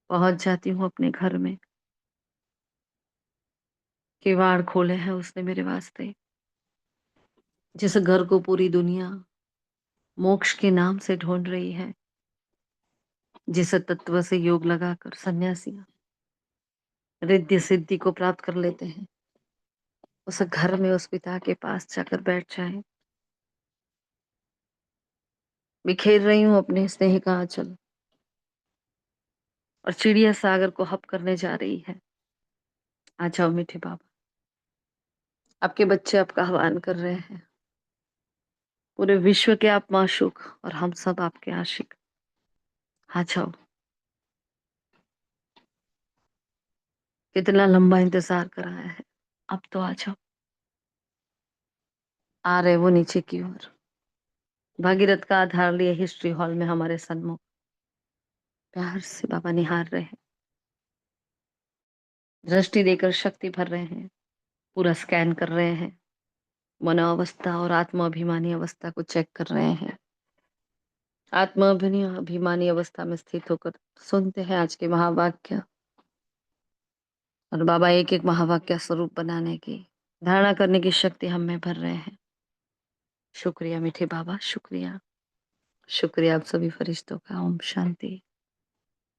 पहुंच जाती हूँ अपने घर में। किवाड़ खोले हैं उसने मेरे वास्ते। जिस घर को पूरी दुनिया मोक्ष के नाम से ढूंढ रही है, जिस तत्व से योग लगाकर सन्यासियां रिद्धि सिद्धि को प्राप्त कर लेते हैं, उस घर में उस पिता के पास जाकर बैठ जाए। बिखेर रही हूँ अपने स्नेह का आंचल और चिड़िया सागर को हप करने जा रही है। आ जाओ मीठे बाबा, आपके बच्चे आपका आह्वान कर रहे हैं। पूरे विश्व के आप माशूक और हम सब आपके आशिक। आ जाओ। कितना लंबा इंतजार कराया है, अब तो आ जाओ। आ रहे वो नीचे की ओर, भागीरथ का आधार लिए हिस्ट्री हॉल में हमारे सन्मुख प्यार से बाबा निहार रहे हैं। दृष्टि देकर शक्ति भर रहे हैं, पूरा स्कैन कर रहे हैं, मनोअवस्था और आत्माभिमानी अवस्था को चेक कर रहे हैं। आत्माभिमानी अवस्था में स्थित होकर सुनते हैं आज के महावाक्य, और बाबा एक एक महावाक्य स्वरूप बनाने की, धारणा करने की शक्ति हम में भर रहे हैं। शुक्रिया मीठे बाबा, शुक्रिया। शुक्रिया आप सभी फरिश्तों का। ओम शांति,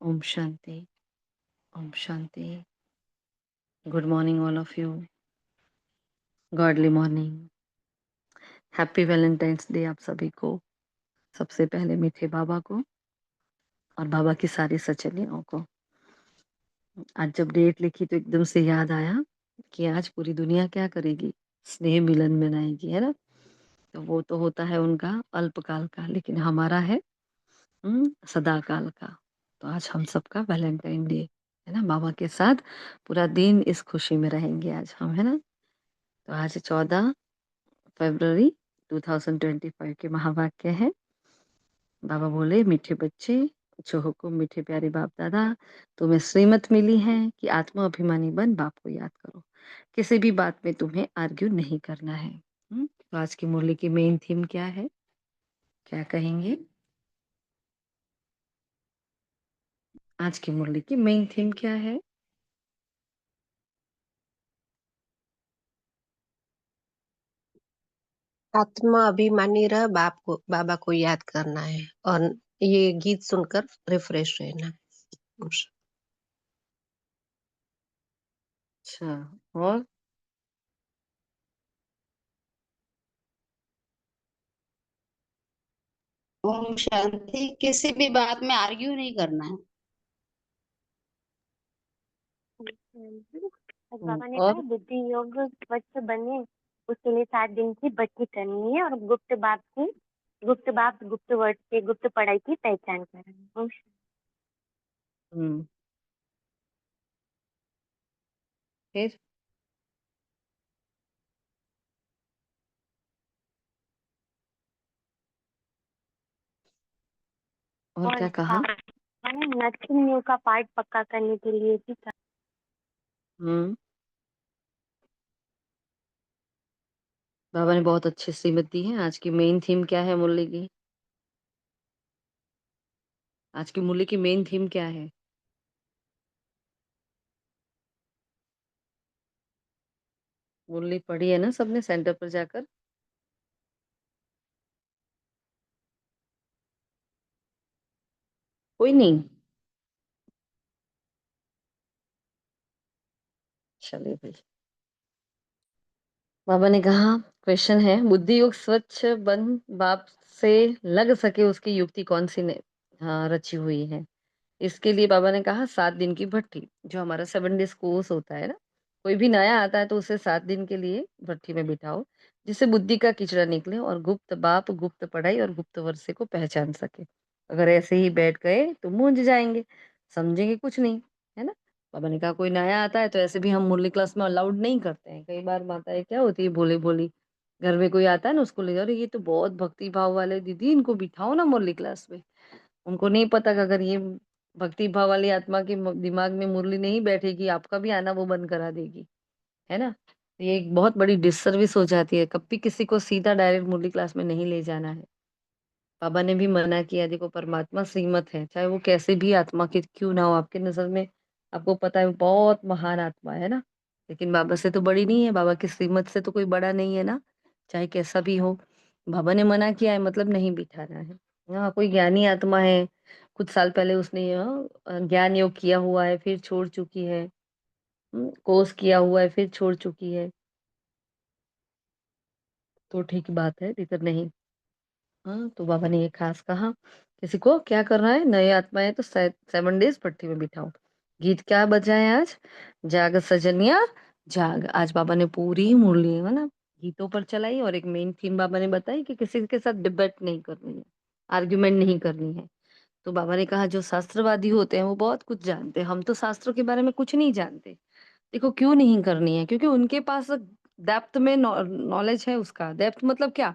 ओम शांति, ओम शांति। Good morning all of you. Godly morning. Happy Valentine's day आप सभी को। सबसे पहले मीठे बाबा को और बाबा की सारी सचेलियों को। आज जब डेट लिखी तो एकदम से याद आया कि आज पूरी दुनिया क्या करेगी, स्नेह मिलन मनाएगी, है ना। तो वो तो होता है उनका अल्पकाल का, लेकिन हमारा है सदा काल का। तो आज हम सबका वैलेंटाइन डे है ना, बाबा के साथ पूरा दिन इस खुशी में रहेंगे आज हम, है ना। तो आज 14 फरवरी 2025 के महावाक्य है। बाबा बोले, मीठे बच्चे, जो हुकुम मीठे प्यारे बाप दादा, तुम्हें श्रीमत मिली है कि आत्मा अभिमानी बन बाप को याद करो। किसी भी बात में तुम्हें आर्ग्यू नहीं करना है। तो आज की मुरली की मेन थीम क्या है, क्या कहेंगे? आज की मुरली की मेन थीम क्या है? आत्मा अभिमानी रह बाबा को याद करना है और ये गीत सुनकर रिफ्रेश रहना है। अच्छा, और ओम शांति। किसी भी बात में आर्ग्यू नहीं करना है। आज बाबा ने कहा और बुद्धि योग स्वच्छ बने, उसके लिए 7 दिन की भक्ति करनी है और गुप्त बात गुप्त वर्ड से गुप्त पढ़ाई की पहचान करनी है। हम्म फिर और और क्या कहा? मैंने नथिंग न्यू का पार्ट पक्का करने के लिए भी कहा। हम्म बाबा ने बहुत अच्छी श्रीमत दी है। आज की मेन थीम क्या है मुरली की? आज की मुरली की मेन थीम क्या है? मुरली पढ़ी है ना सबने सेंटर पर जाकर? कोई नहीं? चलिए भाई। बाबा ने कहा, क्वेश्चन है, बुद्धि योग स्वच्छ बन बाप से लग सके उसकी युक्ति कौन सी ने रची हुई है। इसके लिए बाबा ने कहा 7 दिन की भट्ठी, जो हमारा 7 डेज कोर्स होता है ना। कोई भी नया आता है तो उसे 7 दिन के लिए भट्ठी में बिठाओ, जिससे बुद्धि का किचड़ा निकले और गुप्त बाप गुप्त पढ़ाई और गुप्त वर्षे को पहचान सके। अगर ऐसे ही बैठ गए तो मूंझ जाएंगे, समझेंगे कुछ नहीं, है ना। बाबा ने कहा कोई नया आता है तो ऐसे भी हम मुरली क्लास में अलाउड नहीं करते हैं। कई बार माताएं क्या होती है, भोले भोली, घर में कोई आता है ना, उसको ले जाओ, "अरे ये तो बहुत भक्ति भाव वाले दीदी, इनको बिठाओ ना मुरली क्लास में।" उनको नहीं पता कि अगर ये भक्ति भाव वाली आत्मा के दिमाग में मुरली नहीं बैठेगी, आपका भी आना वो बंद करा देगी, है ना। तो ये एक बहुत बड़ी डिससर्विस हो जाती है। कभी किसी को सीधा डायरेक्ट मुरली क्लास में नहीं ले जाना है। बाबा ने भी मना किया, देखो परमात्मा श्रीमत है, चाहे वो कैसे भी आत्मा की क्यों ना हो आपके नजर में, आपको पता है वो बहुत महान आत्मा है ना, लेकिन बाबा से तो बड़ी नहीं है, बाबा की श्रीमत से तो कोई बड़ा नहीं है ना, चाहे कैसा भी हो। बाबा ने मना किया है मतलब नहीं बिठाना है। हाँ, कोई ज्ञानी आत्मा है, कुछ साल पहले उसने ज्ञान योग किया हुआ है, फिर छोड़ चुकी है। कोर्स किया हुआ है, फिर छोड़ चुकी है, तो ठीक बात है, दिक्कत नहीं। हाँ, तो बाबा ने ये खास कहा, किसी को क्या करना है, नए आत्माएं तो 7 डेज भट्टी में बिठाओ। गीत क्या बजाए आज, जाग सजनिया जाग। आज बाबा ने पूरी मुरली है ना गीतों पर चलाई, और एक मेन थीम बाबा ने बताई कि किसी के साथ डिबेट नहीं करनी है, आर्ग्यूमेंट नहीं करनी है। तो बाबा ने कहा जो शास्त्रवादी होते हैं वो बहुत कुछ जानते हैं, हम तो शास्त्रों के बारे में कुछ नहीं जानते। देखो क्यों नहीं करनी है, क्योंकि उनके पास डेप्थ में नॉलेज है, उसका डेप्थ मतलब क्या,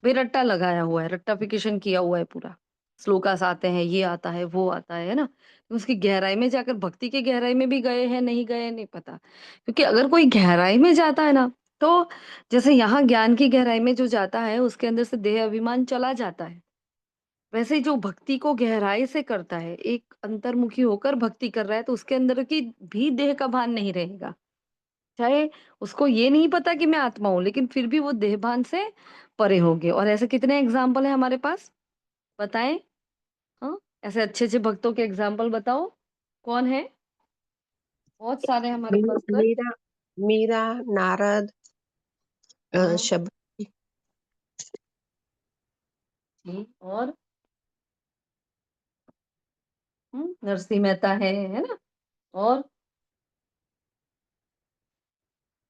भाई रट्टा लगाया हुआ है, रट्टाफिकेशन किया हुआ है पूरा, श्लोकास आते हैं, ये आता है वो आता है ना। तो उसकी गहराई में जाकर, भक्ति की गहराई में भी गए हैं नहीं गए नहीं पता, क्योंकि अगर कोई गहराई में जाता है ना, तो जैसे यहाँ ज्ञान की गहराई में जो जाता है उसके अंदर से देह अभिमान चला जाता है, वैसे ही जो भक्ति को गहराई से करता है, एक अंतर्मुखी होकर भक्ति कर रहा है, तो उसके अंदर की भी देह का भान नहीं रहेगा। चाहे उसको ये नहीं पता कि मैं आत्मा हूं, लेकिन फिर भी वो देहभान से परे होगे। और ऐसे कितने एग्जाम्पल है हमारे पास, बताएं। हाँ, ऐसे अच्छे अच्छे भक्तों के एग्जाम्पल बताओ, कौन है, बहुत सारे हमारे पास तो है। मीरा, मीरा, नारद, हाँ शबरी। जी, और नरसिंह मेहता है ना, और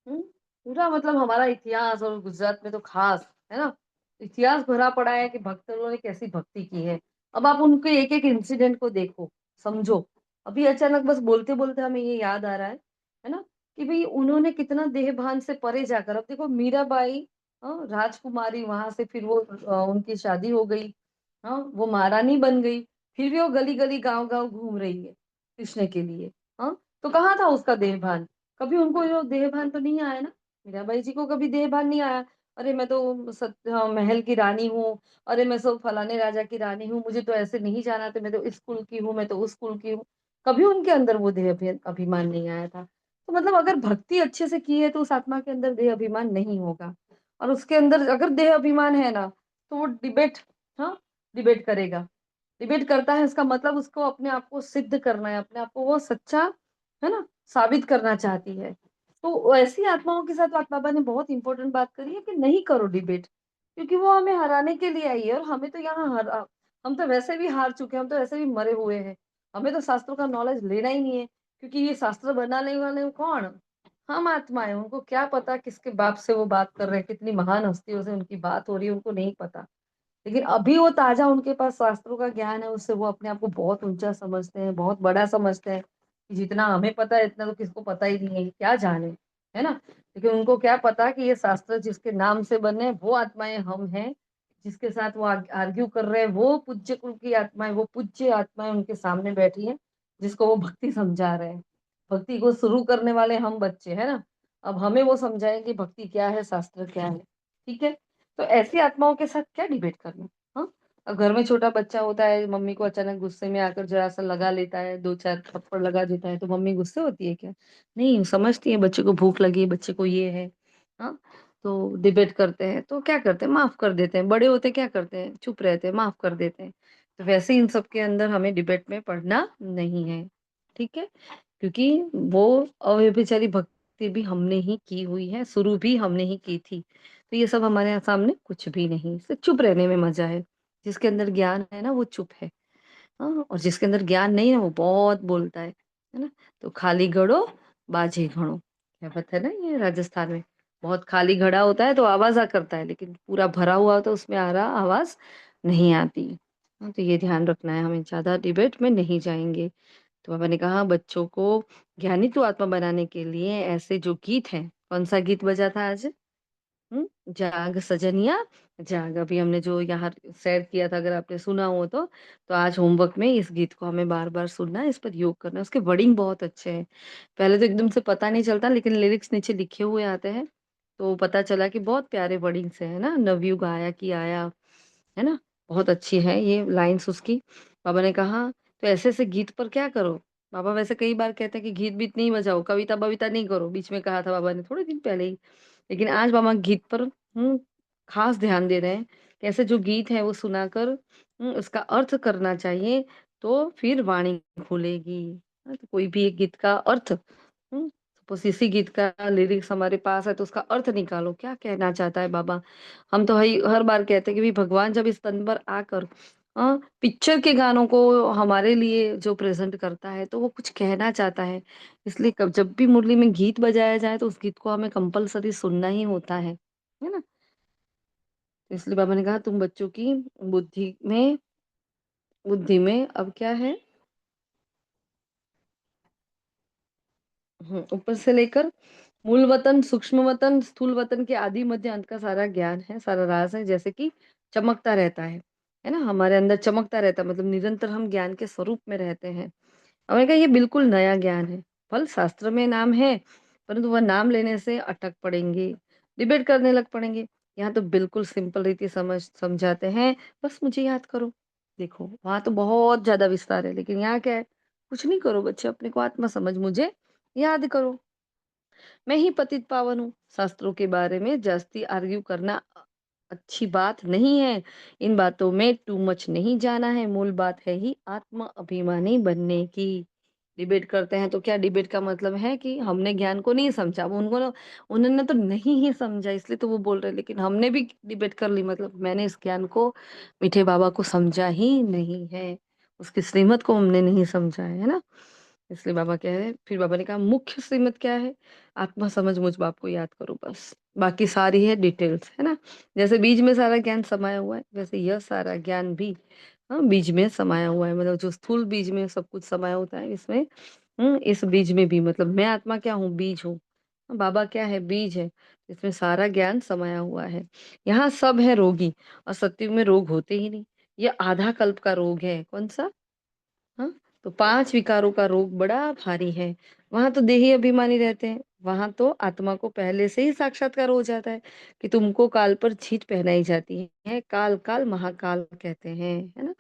हम्म, पूरा मतलब हमारा इतिहास, और गुजरात में तो खास है ना, इतिहास भरा पड़ा है कि भक्तों ने कैसी भक्ति की है। अब आप उनके एक एक इंसिडेंट को देखो, समझो। अभी अचानक बस बोलते बोलते हमें ये याद आ रहा है ना, कि भाई उन्होंने कितना देहभान से परे जाकर, अब देखो मीराबाई, राजकुमारी, वहां से फिर वो उनकी शादी हो गई, हाँ वो महारानी बन गई, फिर भी वो गली गली गांव गांव घूम रही है कृष्ण के लिए। हाँ, तो कहाँ था उसका देहभान, कभी उनको जो देहभान तो नहीं आया ना, मीराबाई जी को कभी देहभान नहीं आया। अरे मैं तो महल की रानी हूँ, अरे मैं सब फलाने राजा की रानी हूँ, मुझे तो ऐसे नहीं जाना था, मैं तो इस कुल की हूँ, मैं तो उस कुल की हूँ। कभी उनके अंदर वो देह अभिमान नहीं आया था। तो मतलब अगर भक्ति अच्छे से की है तो उस आत्मा के अंदर देह अभिमान नहीं होगा। और उसके अंदर अगर देह अभिमान है ना, तो वो डिबेट, हाँ डिबेट करेगा। डिबेट करता है, इसका मतलब उसको अपने आप को सिद्ध करना है, अपने आप को वो सच्चा है ना साबित करना चाहती है। तो ऐसी आत्माओं के साथ बाबा ने बहुत इंपॉर्टेंट बात करी है कि नहीं करो डिबेट, क्योंकि वो हमें हराने के लिए आई है, और हमें तो यहाँ हम तो वैसे भी हार चुके हैं, हम तो वैसे भी मरे हुए हैं। हमें तो शास्त्रों का नॉलेज लेना ही नहीं है, क्योंकि ये शास्त्र बनाने वाले कौन, हम आत्माएं, उनको क्या पता किसके बाप से वो बात कर रहे हैं, कितनी महान हस्तियों से उनकी बात हो रही है, उनको नहीं पता। लेकिन अभी वो ताजा उनके पास शास्त्रों का ज्ञान है, उससे वो अपने आप को बहुत ऊंचा समझते हैं, बहुत बड़ा समझते हैं, कि जितना हमें पता है इतना तो किसको पता ही नहीं है, क्या जाने, है ना। लेकिन उनको क्या पता कि ये शास्त्र जिसके नाम से बने वो आत्माएं हम हैं, जिसके साथ वो आर्ग्यू कर रहे हैं वो पूज्य कुल की आत्माएं, वो पूज्य आत्माएं उनके सामने बैठी हैं, जिसको वो भक्ति समझा रहे हैं। भक्ति को शुरू करने वाले हम बच्चे है ना, अब हमें वो समझाएंगे भक्ति क्या है, शास्त्र क्या है। ठीक है, तो ऐसी आत्माओं के साथ क्या डिबेट करना। हाँ, अब घर में छोटा बच्चा होता है, मम्मी को अचानक गुस्से में आकर जरा सा लगा लेता है, दो चार थप्पड़ लगा देता है, तो मम्मी गुस्से होती है क्या, नहीं, समझती है बच्चे को भूख लगी है, बच्चे को ये है। हाँ, तो डिबेट करते हैं तो क्या करते हैं, माफ कर देते हैं, बड़े होते क्या करते हैं, चुप रहते हैं, माफ कर देते हैं। तो वैसे ही इन सब के अंदर हमें डिबेट में पढ़ना नहीं है। ठीक है, क्योंकि वो अव्यभिचारी भक्ति भी हमने ही की हुई है, शुरू भी हमने ही की थी। तो ये सब हमारे सामने कुछ भी नहीं, सिर्फ चुप रहने में मजा है। जिसके अंदर ज्ञान है ना वो चुप है, हाँ, और जिसके अंदर ज्ञान नहीं है वो बहुत बोलता है ना। तो खाली घड़ो बाजे घड़ो, कहावत है ना ये राजस्थान में। बहुत खाली घड़ा होता है तो आवाज आ करता है, लेकिन पूरा भरा हुआ तो उसमें आ रहा आवाज नहीं आती। हाँ, तो ये ध्यान रखना है, हमें ज्यादा डिबेट में नहीं जाएंगे। तो पापा ने कहा बच्चों को ज्ञानी तो आत्मा बनाने के लिए ऐसे जो गीत है, कौन सा गीत बजा था आज, जाग सजनिया जाग, अभी हमने जो यहाँ शेयर किया था, अगर आपने सुना हो तो आज होमवर्क में इस गीत को हमें बार बार सुनना है, इस पर योग करना है। उसके वर्डिंग बहुत अच्छे हैं, पहले तो एकदम से पता नहीं चलता, लेकिन लिरिक्स नीचे लिखे हुए आते हैं, तो पता चला कि बहुत प्यारे वर्डिंग से है ना, नवयुग आया कि आया, है ना, बहुत अच्छी है ये लाइन्स उसकी। बाबा ने कहा, "तो ऐसे-ऐसे गीत पर क्या करो?" बाबा वैसे कई बार कहते हैं कि गीत-बीत नहीं बजाओ, कविता-बविता नहीं करो, बीच में कहा था बाबा ने थोड़े दिन पहले ही। लेकिन आज बाबा गीत पर ख़ास ध्यान दे रहे हैं, कैसे जो गीत है वो सुनाकर उसका अर्थ करना चाहिए, तो फिर वाणी खुलेगी। तो कोई भी एक गीत का अर्थ सपोज़ इसी गीत का लिरिक्स हमारे पास है तो उसका अर्थ निकालो, क्या कहना चाहता है बाबा? हम तो हई हर बार कहते हैं कि भई भगवान जब इस तन पर आकर पिक्चर के गानों को हमारे लिए जो प्रेज़ेंट करता है, तो वो कुछ कहना चाहता है। इसलिए कब जब भी मुरली में गीत बजाया जाए, तो उस गीत को हमें कंपल्सरी सुनना ही होता है। है ना? तो इसलिए बाबा ने कहा तुम बच्चों की बुद्धि में अब क्या है ऊपर से लेकर मूल वतन, सूक्ष्म वतन, स्थूल वतन के आदि मध्य अंत का सारा ज्ञान है, सारा राज़ है, जैसे कि चमकता रहता है ना? हमारे अंदर चमकता रहता है मतलब निरंतर हम ज्ञान के स्वरूप में रहते हैं। हमने कहा ये बिल्कुल नया ज्ञान है। फल शास्त्र में नाम है, परंतु वह नाम लेने से अटक पड़ेंगे, डिबेट करने लग पड़ेंगे। यहाँ तो बिल्कुल सिंपल रीति समझाते हैं, बस मुझे याद करो। देखो, वहाँ तो बहुत ज़्यादा विस्तार है, लेकिन यहाँ क्या है? कुछ नहीं करो बच्चे, अपने को आत्मा समझ मुझे याद करो। मैं ही पतित पावन हूँ। शास्त्रों के बारे में जास्ती आर्ग्यू करना अच्छी बात नहीं है। इन बातों में टू मच नहीं जाना है। मूल बात है ही आत्म अभिमानी बनने की। डिबेट करते हैं तो क्या डिबेट का मतलब है कि हमने ज्ञान को नहीं समझा। वो उन्होंने तो नहीं ही समझा इसलिए तो वो बोल रहे हैं। लेकिन हमने भी डिबेट कर ली मतलब मैंने इस ज्ञान को मीठे बाबा को समझा ही नहीं है। उसकी श्रीमत को हमने नहीं समझा है ना? इसलिए बाबा कह रहे हैं फिर बाबा ने कहा मुख्य श्रीमत क्या है? आत्मा समझ मुझ बाप को याद करो बस। बाकी सारी है डिटेल्स, है ना? जैसे बीज में सारा ज्ञान समाया हुआ है, वैसे यह सारा ज्ञान भी बीज में समाया हुआ है। मतलब जो स्थूल बीज में सब कुछ समाया होता है, इसमें इस बीज में भी मतलब मैं आत्मा क्या हूँ? बीज हूँ। बाबा क्या है? बीज है। इसमें सारा ज्ञान समाया हुआ है। यहाँ सब है रोगी और सत्युग में रोग होते ही नहीं। ये आधा कल्प का रोग है। कौन-सा? हाँ, तो 5 विकारों का रोग बड़ा भारी है। वहाँ तो देही अभिमानी रहते हैं, वहाँ तो आत्मा को पहले से ही साक्षात्कार हो जाता है कि तुमको काल पर जीत पहनाई जाती है। काल, काल महाकाल कहते हैं, है ना?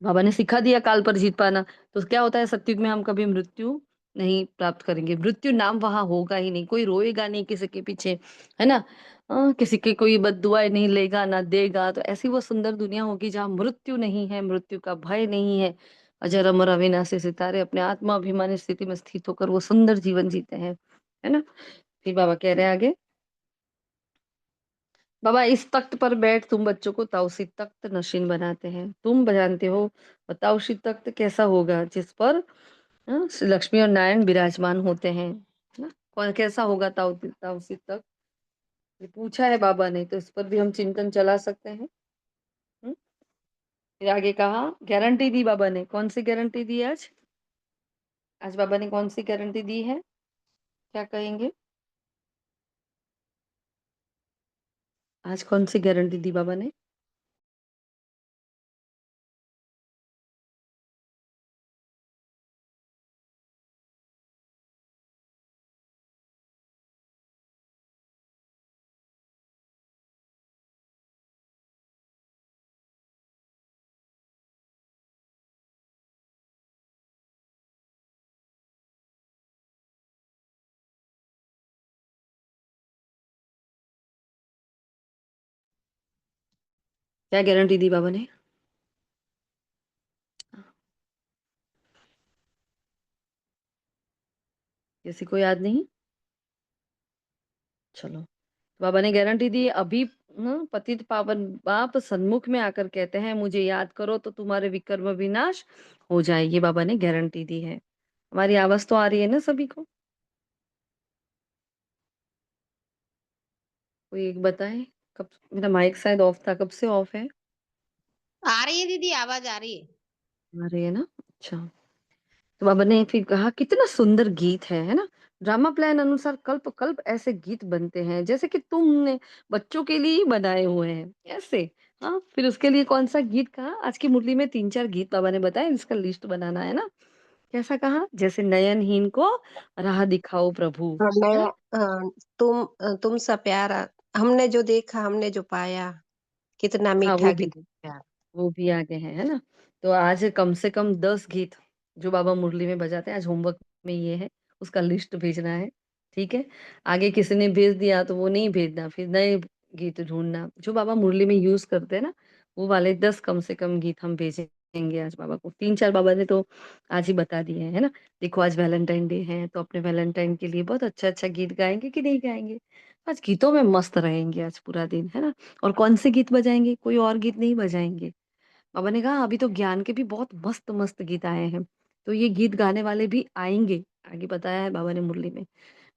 बाबा ने सिखा दिया काल पर जीत पाना, तो क्या होता है सतयुग में हम कभी मृत्यु नहीं प्राप्त करेंगे। मृत्यु नाम वहाँ होगा ही नहीं, कोई रोएगा नहीं किसी के पीछे, है ना? किसी की कोई बददुआएँ नहीं लेगा, ना देगा, तो ऐसी वो सुंदर दुनिया होगी जहाँ मृत्यु नहीं है, मृत्यु का भय नहीं है। अजर अमर अविनाशी सितारे अपने आत्माभिमानी स्थिति में स्थित होकर वो सुंदर जीवन जीते हैं, है ना? फिर बाबा कह रहे हैं आगे बाबा इस तख्त पर बैठ तुम बच्चों को ताउसी तख्त नशीन बनाते हैं। तुम जानते हो ताउसी तख्त कैसा होगा जिस पर श्री लक्ष्मी और नारायण विराजमान होते हैं ना? कौन कैसा होगा ताउसी तख्त ये पूछा है बाबा ने तो इस पर भी हम चिंतन चला सकते हैं। हम्म? फिर आगे कहा गारंटी दी बाबा ने कौन सी गारंटी दी आज आज बाबा ने कौन सी गारंटी दी है क्या कहेंगे आज कौन सी गारंटी दी बाबा ने क्या गारंटी दी बाबा ने किसी को याद नहीं चलो बाबा ने गारंटी दी अभी पतित पावन बाप सन्मुख में आकर कहते हैं मुझे याद करो तो तुम्हारे विकर्म विनाश हो जाएगी बाबा ने गारंटी दी है हमारी आवाज तो आ रही है ना सभी को कोई एक बताए कब मेरा माइक शायद ऑफ था कब से ऑफ है आ रही है दीदी, आवाज आ रही है। आ रही है ना अच्छा तो बाबा ने फिर कहा कितना सुंदर गीत है ना ड्रामा प्लान अनुसार कल्प कल्प ऐसे गीत बनते हैं जैसे कि तुमने बच्चों के लिए ही बनाए हुए हैं ऐसे हाँ फिर उसके लिए कौन सा गीत कहा आज की मुरली में 3-4 गीत बाबा ने बताए इसका लिस्ट बनाना है ना कैसा कहा? जैसे नयनहीन को राह दिखाओ प्रभु, हाँ, है नया ना? तुम सा प्यारा, हमने जो देखा, हमने जो पाया, कितना हाँ, मीठा, वो भी। कितना प्यारा। वो भी आगे हैं, है ना? तो आज कम से कम 10 गीत जो बाबा मुरली में बजाते हैं, आज होमवर्क में ये है, उसका लिस्ट भेजना है, ठीक है? आगे किसी ने भेज दिया तो वो नहीं भेजना, फिर नए गीत ढूँढना। जो बाबा मुरली में यूज़ करते हैं ना, वो वाले 10 कम से कम गीत हम भेजेंगे आज बाबा को। 3-4 बाबा ने तो आज ही बता दिए हैं, है ना? देखो आज वैलेंटाइन डे है, तो अपने वैलेंटाइन के लिए बहुत अच्छा-अच्छा गीत गाएँगे कि नहीं गाएँगे? आज गीतों में मस्त रहेंगे आज पूरा दिन, है ना? और कौन से गीत बजाएँगे? कोई और गीत नहीं बजाएँगे। बाबा ने कहा अभी तो ज्ञान के भी बहुत मस्त-मस्त गीत आए हैं, तो ये गीत गाने वाले भी आएँगे, आगे बताया है बाबा ने मुरली में, है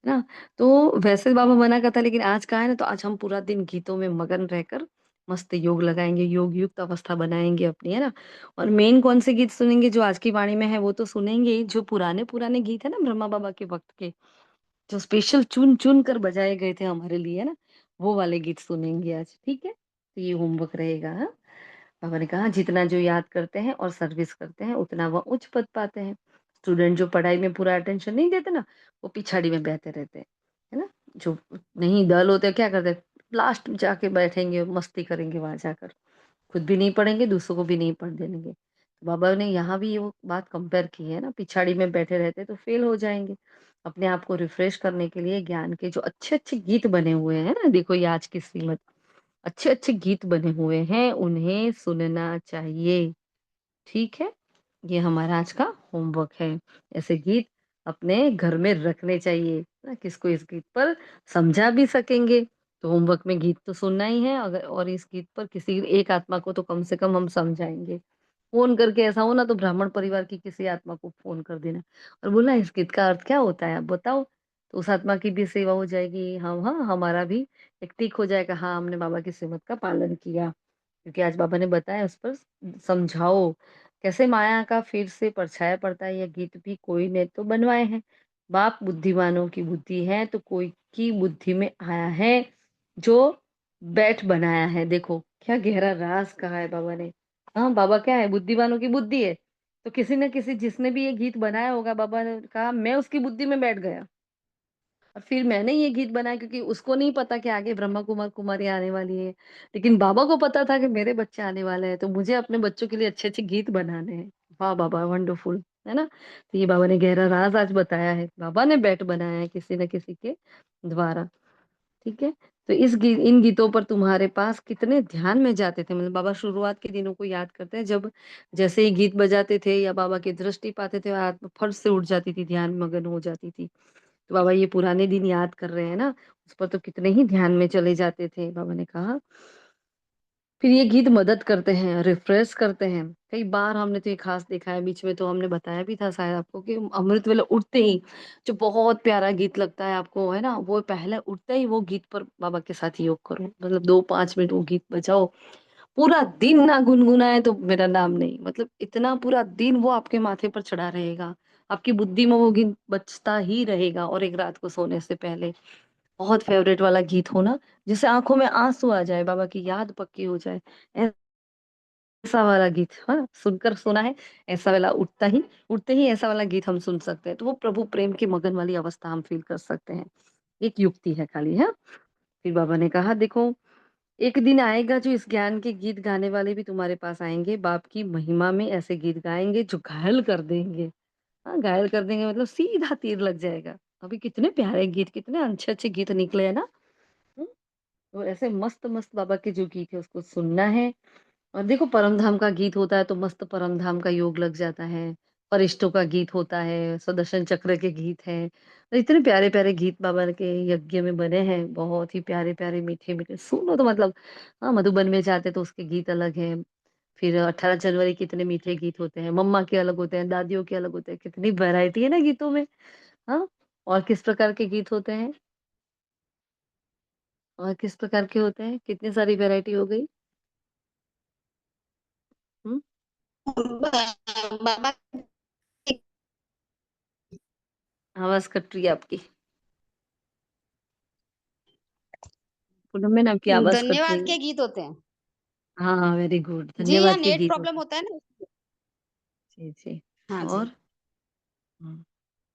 ना? तो वैसे बाबा मना करता है लेकिन आज कहा है ना तो आज हम पूरा दिन गीतों में मगन रहकर मस्त योग लगाएँगे, योग युक्त अवस्था बनाएँगे अपनी, है ना? और मेन कौन से गीत सुनेंगे जो आज की वाणी में है वो तो सुनेंगे ही, जो पुराने-पुराने गीत है ना ब्रह्मा बाबा के वक़्त के, जो स्पेशल चुन-चुन कर बजाए गए थे हमारे लिए, है ना? वो वाले गीत सुनेंगे आज, ठीक है? तो ये होमवर्क रहेगा, हाँ? बाबा ने कहा जितना जो याद करते हैं और सर्विस करते हैं उतना वह उच्च पद पाते हैं। स्टूडेंट जो पढ़ाई में पूरा अटेंशन नहीं देते ना, वो पिछाड़ी में बहते रहते हैं, है ना? जो नहीं डल होते हैं क्या करते हैं? लास्ट में जाके बैठेंगे, मस्ती करेंगे वहाँ जाकर। खुद भी नहीं पढ़ेंगे, दूसरों को भी नहीं पढ़ने देंगे। तो बाबा ने यहाँ भी ये वो बात कंपेयर की है ना, पिछाड़ी में बैठे रहते तो फेल हो जाएँगे। अपने आप को रिफ्रेश करने के लिए ज्ञान के जो अच्छे-अच्छे गीत बने हुए हैं ना, देखो ये आज की श्रीमत अच्छे-अच्छे गीत बने हुए हैं, उन्हें सुनना चाहिए, ठीक है? ये हमारा आज का होमवर्क है। ऐसे गीत अपने घर में रखने चाहिए, ना किसको इस गीत पर समझा भी सकेंगे, तो होमवर्क में गीत तो सुनना ही है अगर और इस गीत पर किसी एक आत्मा को तो कम से कम हम समझाएँगे। फ़ोन करके ऐसा हो ना तो ब्राह्मण परिवार की किसी आत्मा को फ़ोन कर देना और बोलना इस गीत का अर्थ क्या होता है आप बताओ? तो उस आत्मा की भी सेवा हो जाएगी, हाँ, हाँ, हमारा भी एक टिक हो जाएगा, हाँ, हमने बाबा की श्रीमत का पालन किया। क्योंकि आज बाबा ने बताया उस पर समझाओ, कैसे माया का फिर से परछाया पड़ता है, यह गीत भी कोई ने तो बनवाए हैं। बाप बुद्धिमानों की बुद्धि है, तो कोई की बुद्धि में आया है, जो बैठ बनाया है। देखो, क्या गहरा राज कहा है बाबा ने। हाँ, बाबा क्या है? बुद्धिमानों की बुद्धि है। तो किसी न किसी जिसने भी ये गीत बनाया होगा, बाबा ने कहा, मैं उसकी बुद्धि में बैठ गया। और फिर मैंने ये गीत बनाया क्योंकि उसको नहीं पता कि आगे ब्रह्मा कुमार कुमारी आने वाली है। लेकिन बाबा को पता था कि मेरे बच्चे आने वाले हैं, तो मुझे अपने बच्चों के लिए अच्छे-अच्छे गीत बनाने हैं। वाह बाबा वंडरफुल, है ना? तो ये बाबा ने गहरा राज आज बताया है। बाबा ने बैठ बनाया है किसी न किसी के द्वारा, ठीक है? तो इन गीतों पर तुम्हारे पास कितने ध्यान में जाते थे? मतलब बाबा शुरुआत के दिनों को याद करते हैं जब जैसे ही गीत बजाते थे या बाबा की दृष्टि पाते थे, आत्मा फट से उठ जाती थी, ध्यान मगन हो जाती थी। तो बाबा ये पुराने दिन याद कर रहे हैं ना, उस पर तो कितने ही ध्यान में चले जाते थे, बाबा ने कहा। फिर ये गीत मदद करते हैं, रिफ्रेश करते हैं। कई बार हमने तो ये खास देखा है, बीच में तो हमने बताया भी था शायद आपको कि अमृत वेला उठते ही जो बहुत प्यारा गीत लगता है आपको, है ना? वो पहले उठते ही वो गीत पर बाबा के साथ योग करो। मतलब 2-5 मिनट वो गीत बजाओ। पूरा दिन ना गुनगुनाए तो मेरा नाम नहीं। मतलब इतना पूरा दिन वो आपके माथे पर चढ़ा रहेगा। आपकी बुद्धि में वो गीत बजता ही रहेगा और एक रात को सोने से पहले। बहुत फ़ेवरेट वाला गीत हो ना, जिससे आँखों में आँसू आ जाए, बाबा की याद पक्की हो जाए। ऐसा वाला गीत, हाँ, सुनकर सुना है, ऐसा वाला उठते ही ऐसा वाला गीत हम सुन सकते हैं। तो वो प्रभु प्रेम की मगन वाली अवस्था हम फ़ील कर सकते हैं। एक युक्ति है खाली, हाँ। फिर बाबा ने कहा देखो एक दिन आएगा जो इस ज्ञान के गीत गाने वाले भी तुम्हारे पास आएँगे, बाप की महिमा में ऐसे गीत गाएँगे जो घायल कर देंगे। हाँ, घायल कर देंगे मतलब सीधा तीर लग जाएगा। अभी कितने प्यारे गीत, कितने अच्छे-अच्छे गीत निकले हैं ना? हुँ, तो ऐसे मस्त-मस्त बाबा के जो गीत है उसको सुनना है और देखो परमधाम का गीत होता है तो मस्त परमधाम का योग लग जाता है। फरिश्तों का गीत होता है, सुदर्शन चक्र के गीत हैं। तो इतने प्यारे-प्यारे गीत बाबा के यज्ञ में बने हैं, बहुत ही प्यारे-प्यारे, मीठे-मीठे सुनो तो मतलब हाँ, मधुबन में जाते तो उसके गीत अलग हैं। फिर 18 जनवरी के इतने मीठे गीत होते हैं, मम्मा के अलग होते हैं, दादियों के अलग होते हैं, कितनी वैरायटी है ना गीतों में, हाँ? और किस प्रकार के गीत होते हैं? और किस प्रकार के होते हैं? कितनी सारी वैरायटी हो गई? हुँ, बाबा आवाज़ कट रही है आपकी। पूनम मैम आपकी आवाज़ कट रही धन्यवाद है। के गीत होते हैं। हाँ, हाँ, वेरी गुड जी, यहाँ धन्यवाद के नेट गीत प्रॉब्लम होते हैं। होता है ना। जी, जी। हाँ जी। और? हुँ।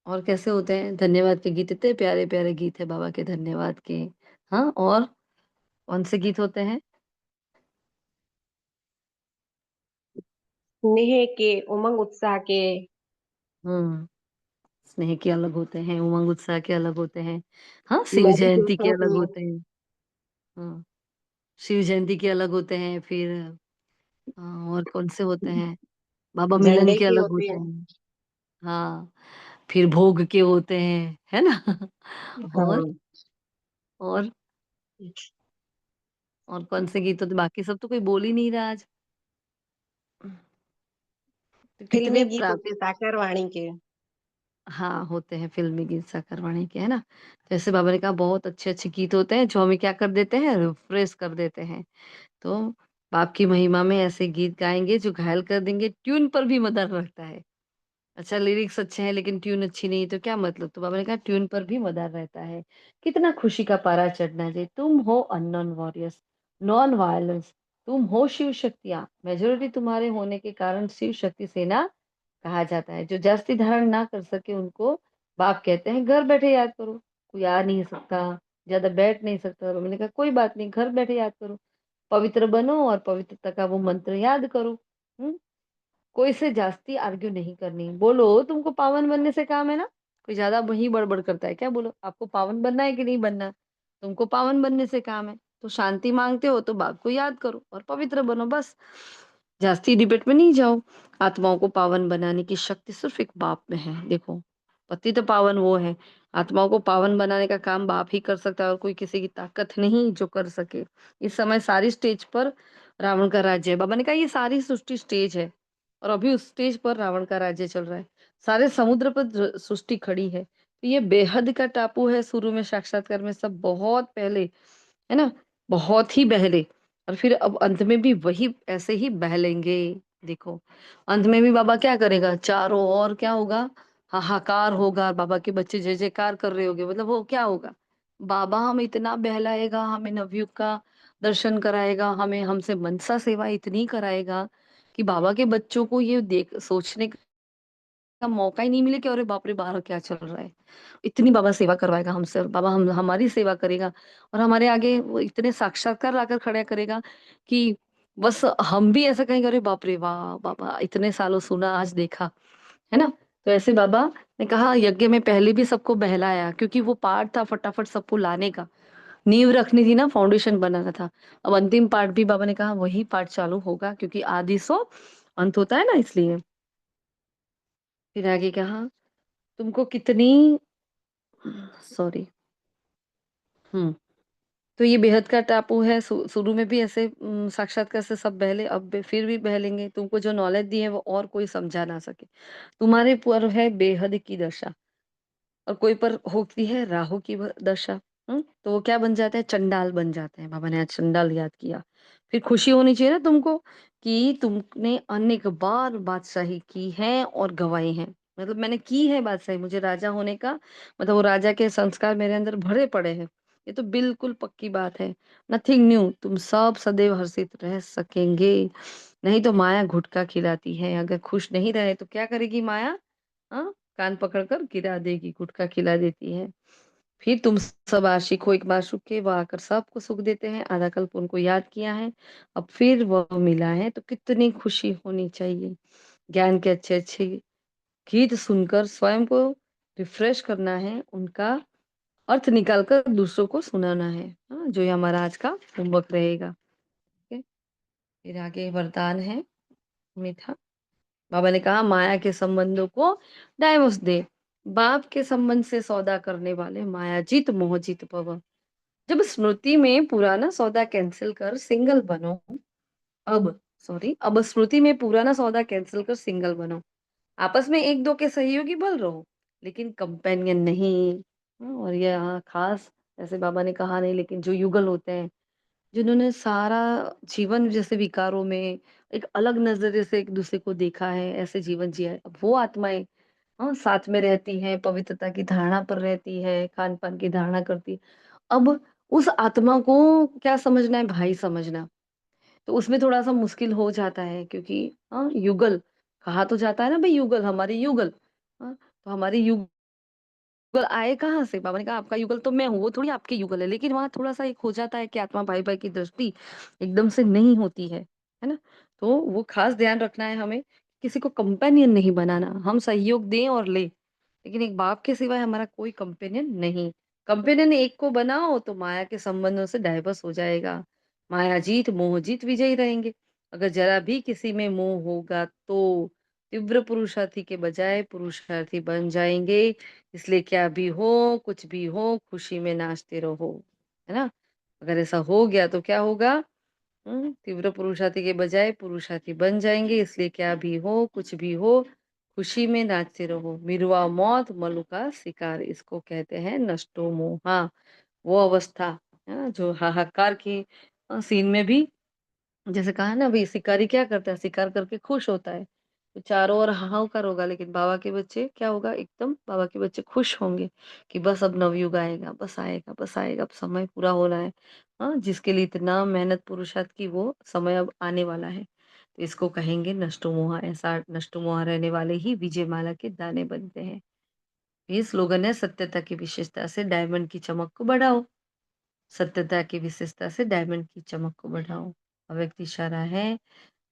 और कैसे होते हैं धन्यवाद के गीत? इतने प्यारे-प्यारे गीत हैं बाबा के धन्यवाद के। हाँ, और कौन से गीत होते हैं? स्नेह के, उमंग उत्साह के। हुँ, स्नेह के अलग होते हैं, उमंग उत्साह के अलग होते हैं। हाँ, शिव जयंती के मेडिटेशन अलग के। होते हैं। हाँ, शिव जयंती के अलग होते हैं, फिर और कौन से होते हैं? बाबा मिलन झंडे के के अलग होते होते हैं। हैं। हाँ, फिर भोग के होते हैं, है ना? और हाँ। और और कौन से गीत होते बाकी सब तो कोई बोल ही नहीं रहा आज। तो कितने फिल्मी गीत प्रा होते हैं साकारवाणी के। हाँ, होते हैं फ़िल्मी गीत साकारवाणी के, है ना? जैसे बाबा ने कहा बहुत अच्छे-अच्छे गीत होते हैं जो हमें क्या कर देते हैं रिफ्रेश कर देते हैं। तो बाप की महिमा में ऐसे गीत गाएँगे जो घायल कर देंगे, ट्यून पर भी मदार रहता है। अच्छा लिरिक्स अच्छे हैं लेकिन ट्यून अच्छी नहीं है तो क्या मतलब? तो बाबा ने कहा ट्यून पर भी मदार रहता है। कितना खुशी का पारा चढ़ना चाहिए। तुम हो अननोन वॉरियर्स, नॉन वायलेंस, तुम हो शिव शक्तियाँ। मेजॉरिटी तुम्हारे होने के कारण शिव शक्ति सेना कहा जाता है। जो जास्ती धारण ना कर सके उनको बाप कहते हैं घर बैठे याद करो। कोई आ नहीं सकता, ज़्यादा बैठ नहीं सकता। तो मैंने कहा कोई बात नहीं घर बैठे याद करो। पवित्र बनो और पवित्रता का वो मंत्र याद करो। हुँ? कोई से जास्ती आर्ग्यू नहीं करनी। बोलो तुमको पावन बनने से काम है ना? कोई ज़्यादा वही बड़बड़ करता है क्या बोलो? आपको पावन बनना है कि नहीं बनना? तुमको पावन बनने से काम है। तो शांति माँगते हो तो बाप को याद करो और पवित्र बनो बस। जास्ती डिबेट में नहीं जाओ। आत्माओं को पावन बनाने की शक्ति सिर्फ़ एक बाप में है। देखो, पतित पावन वो है। आत्माओं को पावन बनाने का काम बाप ही कर सकता है और कोई किसी की ताकत नहीं जो कर सके। इस समय सारी स्टेज पर रावण का राज्य है। बाबा ने कहा ये सारी सृष्टि स्टेज है और अभी उस स्टेज पर रावण का राज्य चल रहा है। सारे समुद्र पर सृष्टि खड़ी है। तो ये बेहद का टापू है शुरू में साक्षात्कार में सब बहुत पहले, है ना? बहुत ही बहले और फिर अब अंत में भी वही ऐसे ही बहलेंगे। देखो, अंत में भी बाबा क्या करेगा? चारों ओर क्या होगा? हाहाकार होगा, बाबा के बच्चे जय-जयकार कर रहे होंगे, मतलब वो क्या होगा? बाबा हमें इतना बहलाएगा, हमें नवयुग का दर्शन कराएगा, हमें हमसे मनसा सेवा इतनी कराएगा कि बाबा के बच्चों को ये देख सोचने का मौका ही नहीं मिले कि अरे बाप रे! बाहर क्या चल रहा है? इतनी बाबा सेवा करवाएगा हमसे और बाबा हम हमारी सेवा करेगा और हमारे आगे वो इतने साक्षात्कार लाकर खड़ा करेगा कि बस हम भी ऐसा कहेंगे अरे बाप रे वाह! बाबा इतने सालों सुना आज देखा, है ना? तो ऐसे बाबा ने कहा यज्ञ में पहले भी सबको बहलाया क्योंकि वो पार्ट था फटाफट सबको लाने का, नींव रखनी थी ना फाउंडेशन बनाना था। अब अंतिम पार्ट भी बाबा ने कहा वही पार्ट चालू होगा क्योंकि आदि सो अंत होता है ना इसलिए। फिर आगे कहा तुमको कितनी सॉरी हुँ। तो ये बेहद का टापू है शुरू में भी ऐसे साक्षात्कार से सब बहले अब फिर भी बहलेंगे तुमको जो नॉलेज दी है वो और कोई समझा ना सके तुम्हारे पर है बेहद की दशा और कोई पर होती है राहु की दशा तो वो क्या बन जाते हैं चंडाल बन जाते हैं बाबा ने आज चंडाल याद किया फिर खुशी होनी चाहिए ना तुमको कि तुमने अनेक बार बादशाही की है और गवाई है मतलब मैंने की है बादशाही मुझे राजा होने का मतलब वो राजा के संस्कार मेरे अंदर भरे पड़े हैं ये तो बिल्कुल पक्की बात है नथिंग न्यू तुम सब सदैव हर्षित रह सकेंगे नहीं तो माया घुटका खिलाती है अगर खुश नहीं रहे तो क्या करेगी माया हाँ, कान पकड़कर गिरा देगी, गुटखा खिला देती है। फिर तुम सब आशिक हो एक बार सुख के, वो आकर सबको सुख देते हैं, आधा कल्प उनको याद किया है, अब फिर वह मिला है, तो कितनी खुशी होनी चाहिए। ज्ञान के अच्छे-अच्छे गीत सुनकर स्वयं को रिफ्रेश करना है, उनका अर्थ निकाल कर दूसरों को सुनाना है। हाँ, जो ये हमारा आज का होमवर्क रहेगा। ठीक है? फिर आगे वरदान है मीठा। बाबा ने कहा माया के संबंधों को डाइवोर्स दे बाप के संबंध से सौदा करने वाले माया जीत मोह जीत भव जब स्मृति में पुराना सौदा कैंसिल कर सिंगल बनो अब स्मृति में पुराना सौदा कैंसिल कर सिंगल बनो आपस में एक दो के सहयोगी बल रहो लेकिन कंपेनियन नहीं और ये यहाँ खास ऐसे बाबा ने कहा नहीं लेकिन जो युगल होते हैं जिन्होंने सारा जीवन जैसे विकारों में एक अलग नज़रिए से एक-दूसरे को देखा है, ऐसे जीवन जिया है। अब वो आत्माएँ साथ में रहती हैं, पवित्रता की धारणा पर रहती है, खान-पान की धारणा करती है। अब उस आत्मा को क्या समझना है भाई समझना, तो उसमें थोड़ा-सा मुश्किल हो जाता है क्योंकि युगल कहा तो जाता है ना भई युगल, हमारे युगल। तो तो हमारे युगल आए कहाँ से? बाबा ने कहा आपका युगल तो मैं हूँ, वो थोड़ी आपके युगल है। लेकिन वहां थोड़ा सा एक हो जाता है कि आत्मा भाई भाई की दृष्टि एकदम से नहीं होती है ना? तो वो खास ध्यान रखना है हमें, किसी को कंपेनियन नहीं बनाना। हम सहयोग दें और ले, लेकिन एक बाप के सिवाय हमारा कोई कंपेनियन नहीं। कंपेनियन एक को बनाओ तो माया के संबंधों से डाइवर्स हो जाएगा। माया जीत मोह जीत विजयी रहेंगे। अगर जरा भी किसी में मोह होगा तो तीव्र पुरुषार्थी के बजाय पुरुषार्थी बन जाएंगे। इसलिए क्या भी हो, कुछ भी हो, खुशी में नाचते रहो, है ना? अगर ऐसा हो गया तो क्या होगा? तीव्र पुरुषार्थी के बजाय पुरुषार्थी बन जाएंगे। इसलिए क्या भी हो, कुछ भी हो, खुशी में नाचते रहो। मिरुआ मौत मलु का शिकार, इसको कहते हैं नष्टो मोहा। वो अवस्था है ना, जो हाहाकार की सीन में भी जैसे कहा ना, अभी शिकारी क्या करता है? शिकार करके खुश होता है, तो चारों ओर हाहाकार होगा। लेकिन बाबा के बच्चे क्या होगा? एकदम बाबा के बच्चे खुश होंगे कि बस अब नवयुग आएगा, बस आएगा, बस आएगा, अब समय पूरा होना है। हाँ, जिसके लिए इतना मेहनत पुरुषार्थ की, वो समय अब आने वाला है। तो इसको कहेंगे नष्टो मोहा। ऐसा नष्टो मोहा रहने वाले ही विजय माला के दाने बनते हैं। ये स्लोगन है, सत्यता की विशेषता से डायमंड की चमक को बढ़ाओ। सत्यता की विशेषता से डायमंड की चमक को बढ़ाओ। अव्यक्त इशारा है।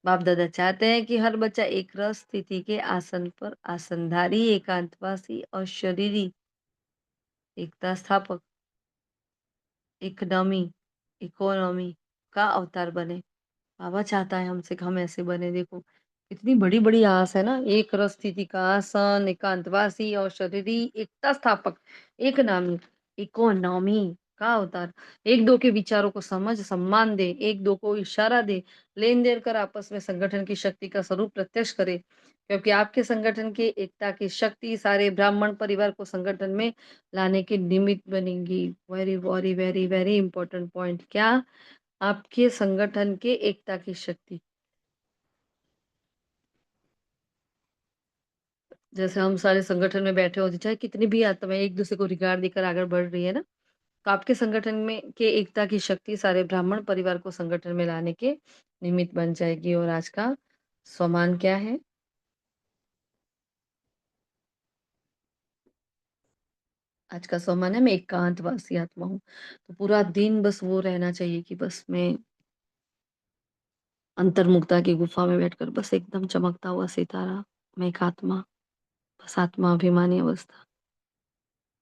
बाप दादा चाहते हैं कि हर बच्चा एक रस स्थिति के आसन पर आसनधारी, एकांतवासी और शरीरी, एकता स्थापक, इकोनॉमी इकोनॉमी का अवतार बने। बाबा चाहता है हमसे कि हम ऐसे बने। देखो कितनी बड़ी बड़ी आस है ना। एक रस स्थिति का आसन, एकांतवासी और शरीरी, एकता स्थापक, एक नामी, इकोनॉमी का अवतार। एक दो के विचारों को समझ सम्मान दे, एक दो को इशारा दे, लेन देन कर आपस में संगठन की शक्ति का स्वरूप प्रत्यक्ष करे। क्योंकि आपके संगठन की एकता की शक्ति सारे ब्राह्मण परिवार को संगठन में लाने के निमित्त बनेगी। Very very very very important point. क्या? आपके संगठन के एकता की शक्ति। जैसे हम सारे संगठन में बैठे होते, चाहे कितनी भी आत्माएं एक दूसरे को रिगार्ड देकर आगे बढ़ रही है ना, तो आपके संगठन में के एकता की शक्ति सारे ब्राह्मण परिवार को संगठन में लाने के निमित्त बन जाएगी। और आज का स्वमान क्या है? आज का स्वमान है, मैं एकांतवासी आत्मा हूँ। तो पूरा दिन बस वो रहना चाहिए कि बस मैं अंतर्मुक्ता की गुफा में बैठकर बस एकदम चमकता हुआ सितारा, मैं एक आत्मा, बस आत्मा अभिमानी अवस्था,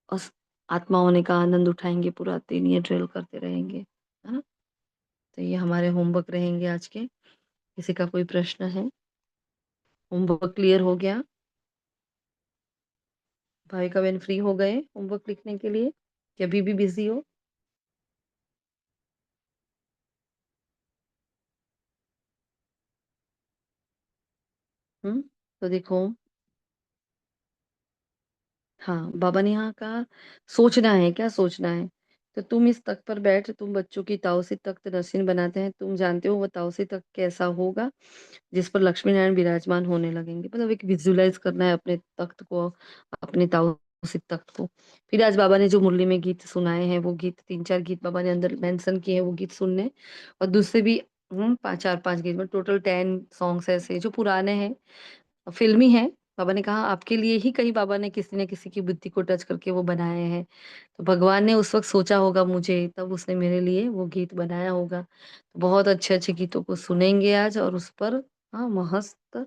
बस आत्मा होने का आनंद उठाएंगे, पूरा दिन ये ड्रिल करते रहेंगे, है ना? तो ये हमारे होमवर्क रहेंगे आज के। किसी का कोई प्रश्न है? होमवर्क क्लियर हो गया? भाई का बहन फ्री हो गए होमवर्क लिखने के लिए कि अभी भी बिजी हो? तो देखो, हाँ, बाबा ने यहाँ कहा सोचना है। क्या सोचना है? तो तुम इस तख्त पर बैठ, तुम बच्चों की ताओसी तख्त नसीन बनाते हैं। तुम जानते हो वो ताओसी तख्त कैसा होगा? जिस पर लक्ष्मी नारायण विराजमान होने लगेंगे। मतलब एक विजुलाइज करना है अपने तख्त को, अपने ताओसी तख्त को। फिर आज बाबा ने जो मुरली में गीत सुनाए हैं, वो गीत 3-4 गीत बाबा ने अंदर मेंशन किए हैं, वो गीत सुनने। और दूसरे भी 5-4-5 गीत में टोटल 10 सॉन्ग्स ऐसे जो पुराने हैं, फ़िल्मी है। बाबा ने कहा आपके लिए ही कहीं बाबा ने किसी न किसी की बुद्धि को टच करके वो बनाए हैं। तो भगवान ने उस वक़्त सोचा होगा मुझे, तब उसने मेरे लिए वो गीत बनाया होगा। तो बहुत अच्छे-अच्छे गीतों को सुनेंगे आज, और उस पर मस्त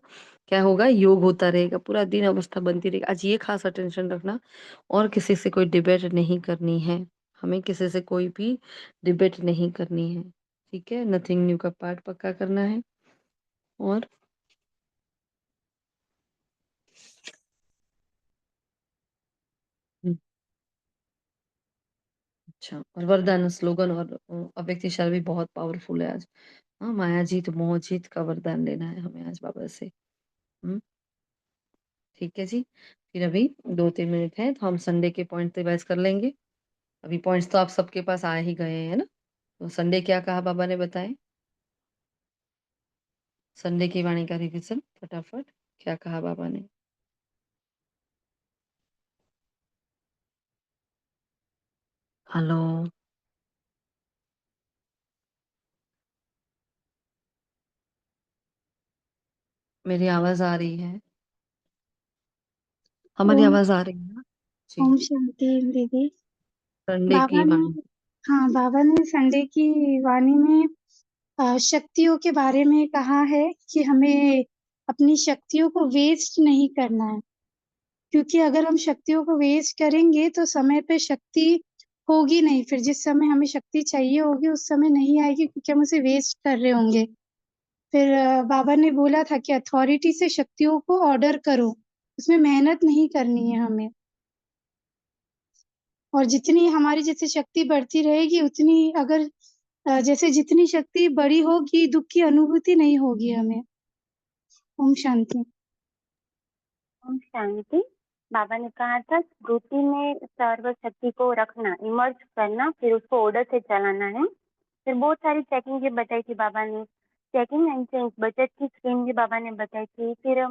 क्या होगा, योग होता रहेगा। पूरा दिन अवस्था बनती रहेगी। आज ये ख़ास अटेंशन रखना, और किसी से कोई डिबेट नहीं करनी है। हमें किसी से कोई भी डिबेट नहीं करनी है। ठीक है? नथिंग न्यू का पाठ पक्का करना है। और अच्छा, और वरदान स्लोगन और अव्यक्त इशारा भी बहुत पावरफुल है आज। हाँ, माया जीत मोह जीत का वरदान लेना है हमें आज बाबा से। हम्म ठीक है जी। फिर अभी 2-3 मिनट है, तो हम संडे के पॉइंट रिवाइज कर लेंगे। अभी पॉइंट्स तो आप सबके पास आ ही गए हैं ना? तो संडे क्या कहा बाबा ने, बताएं। संडे की वाणी का रिविजन फटाफट, क्या कहा बाबा ने? हेलो, मेरी आवाज आ रही है? हमारी ओम आवाज आ रही है ना? जी। ओम शांति दीदी। संडे बाबा की ने वाणी। हाँ, बाबा ने संडे की वाणी में शक्तियों के बारे में कहा है कि हमें अपनी शक्तियों को वेस्ट नहीं करना है, क्योंकि अगर हम शक्तियों को वेस्ट करेंगे तो समय पे शक्ति होगी नहीं, फिर जिस समय हमें शक्ति चाहिए होगी उस समय नहीं आएगी, क्योंकि हम उसे वेस्ट कर रहे होंगे। फिर बाबा ने बोला था कि अथॉरिटी से शक्तियों को ऑर्डर करो, उसमें मेहनत नहीं करनी है हमें। और जितनी हमारी जैसे शक्ति बढ़ती रहेगी उतनी अगर जैसे जितनी शक्ति बड़ी होगी दुःख की अनुभूति नहीं होगी हमें। ओम शांति। ओम शांति। बाबा ने कहा था स्मृति में सर्व शक्ति को रखना, इमर्ज करना, फिर उसको ऑर्डर से चलाना है। फिर बहुत सारी चेकिंग भी बताई थी बाबा ने, चेकिंग एंड चेंज, बचत की स्कीम भी बाबा ने बताई थी। फिर